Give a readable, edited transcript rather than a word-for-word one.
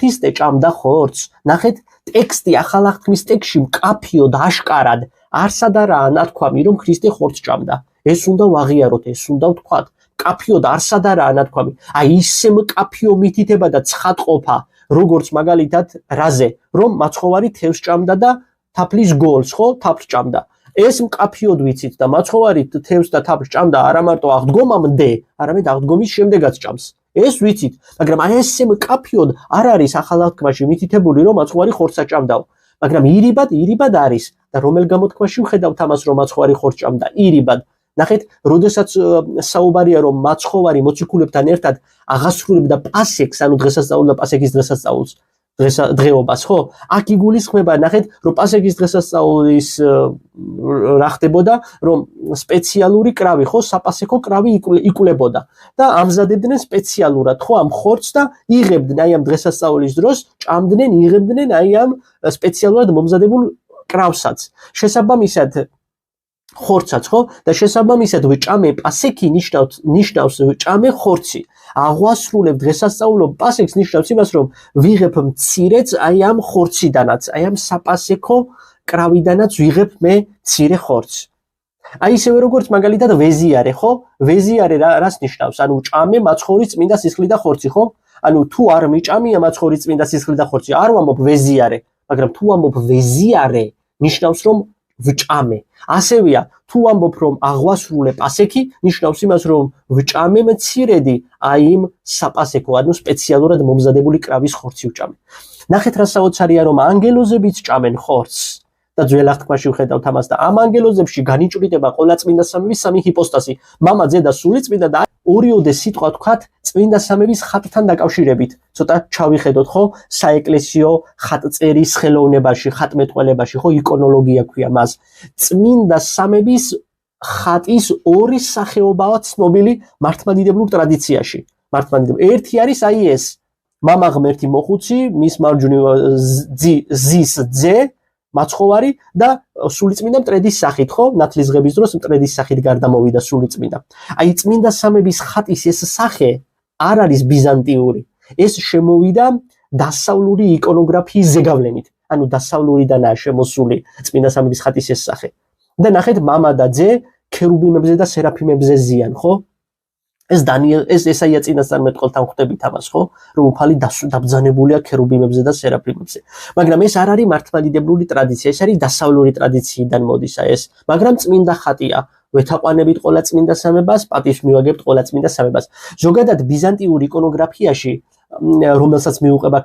ქრისტე ჭამდა ხორცს. ნახეთ, ტექსტი ახალ აღთქმის ტექსტში მკაფიოდ აშკარად არსად არაა ნათქვამი, რომ ქრისტე ხორცს ჭამდა. ეს უნდა ვაღიაროთ, ეს უნდა ვთქვათ. მკაფიოდ არსად არაა ნათქვამი. აი ისე მკაფიო მითითება და ცხადყოფა, როგორც მაგალითად რაზე, რომ მაცხოვარი თევზს ჭამდა და თაფლის გოლს, ხო, თაფლს ჭამდა. ეს მკაფიოდ ვიცით და მაცხოვარი თევზს და თაფლს ჭამდა არა მარტო აღდგომამდე, არამედ აღდგომის შემდეგაც ჭამს. ეს ვიცით, მაგრამ აი ესე მკაფიოდ არ არის ახალ აღთქმაში მითითებული, რომ მაცხოვარი ხორცსაც ჭამდაო. მაგრამ ირიბად არის და რომელ გამოთქმაში ვხედავთ ამას, რომ მაცხოვარი ხორცს ჭამდა? ირიბად. ნახეთ, როდესაც საუბარია, რომ მაცხოვარი მოციქულებთან ერთად აღასრულებდა პასექს, ანუ დღესასწაულს და პასექის დღესასწაულს, დღეობას, ხო? აქ იგულისხმება, ნახეთ, რომ პასექის დღესასწაულის რა ხდებოდა, რომ სპეციალური კრავი, ხო, საპასექო კრავი იკულებოდა და ამზადებდნენ სპეციალურად, ხო, ამ ხორცს და იღებდნენ აი ამ დღესასწაულის დროს, ჭამდნენ, იღებდნენ აი ამ სპეციალურად მომზადებულ კრავსაც. შესაბამისად ხორცაც, ხო? და შესაბამისად ვჭამე პასექი ნიშნავს ვჭამე ხორცი. აღვასრულებ დღესასწაულო პასექს ნიშნავს იმას, რომ ვიღებ მცირეც აი ამ ხორციდანაც, აი ამ საპასექო კრავიდანაც ვიღებ მე მცირე ხორცს. აი ისევე როგორც მაგალითად ვეზიარე, ხო? ვეზიარე რას ნიშნავს? ანუ ჭამე მაცხოვრის წმინდა სისხლი და ხორცი, ხო? ანუ თუ არ მიჭამია მაცხოვრის წმინდა სისხლი და ხორცი, არ ვამბობ ვეზიარე, მაგრამ თუ ვამბობ ვეზიარე, ნიშნავს რომ ვჭამე. ასევეა, თუ ვამბობ რომ აღვასრულე პასექი, ნიშნავს იმას, რომ ვჭამე მცირედი აი იმ საპასექო, ანუ სპეციალურად მომზადებული კრავის ხორცი ვჭამე. ნახეთ რა საოცარია, რომ ანგელოზებიც ჭამენ ხორცს. და ძველ აღთქმაში ვხედავთ ამას და ამ ანგელოზებში განიჭვრიტება ყველა წმინდა სამების სამი ჰიპოსტასი, მამა, ძე და სული წმინდა და ორიოდე სიტყვა თქვათ წმინდა სამების ხატთან დაკავშირებით. ცოტა ჩავიხედოთ, ხო? საეკლესიო ხატწერის ხელოვნებაში, ხატმეტყველებაში, ხო, იკონოლოგია ქვია მას. წმინდა სამების ხატის ორი სახეობაა ცნობილი მართლმადიდებლურ ტრადიციაში. ერთი არის აი ეს, მამა ღმერთი მოხუცი, მის მარჯვნივ ზის ძე მაცხოვარი და სულიწმინდა მტრედის სახით, ხო? ნათლისღების დროს მტრედის სახით გარდამოვიდა სულიწმინდა. აი წმინდა სამების ხატის ეს სახე არ არის ბიზანტიური. ეს შემოვიდა დასავლური იკონოგრაფიის ზეგავლენით. ანუ დასავლურიდანაა შემოსული წმინდა სამების ხატის ეს სახე. და ნახეთ, მამა და ძე ქერუბიმებზე და სერაფიმებზე ზიან, ხო? ეს ესაია წინასწარმეტყველთან ხვდებით ამას, ხო? რომ უფალი დაბრძანებულია ქერუბიმებზე და სერაფიმებზე. მაგრამ ეს არ არის მართლმადიდებლური ტრადიცია, ეს არის დასავლური ტრადიციიდან მოდის ეს. მაგრამ წმინდა ხატია. ვეთაყვანებით ყველა წმინდა სამებას, პატივს მივაგებთ ყველა წმინდა სამებას. ზოგადად ბიზანტიურ იკონოგრაფიაში, რომელსაც მიუყვება